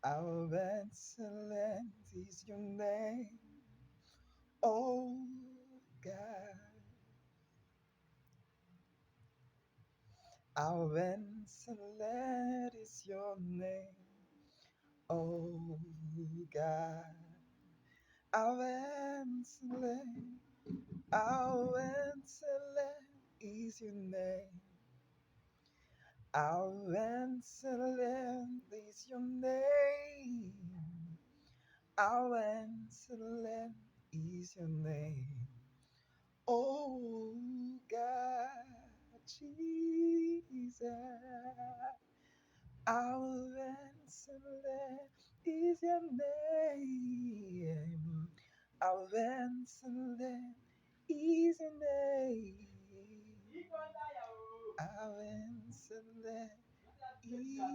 How excellent is your name, oh God. How excellent is your name, oh God. How excellent, how excellent is your name. How excellent is your name. How excellent is your name. Oh God, Jesus. How excellent is your name. How excellent is your name. How excellent is your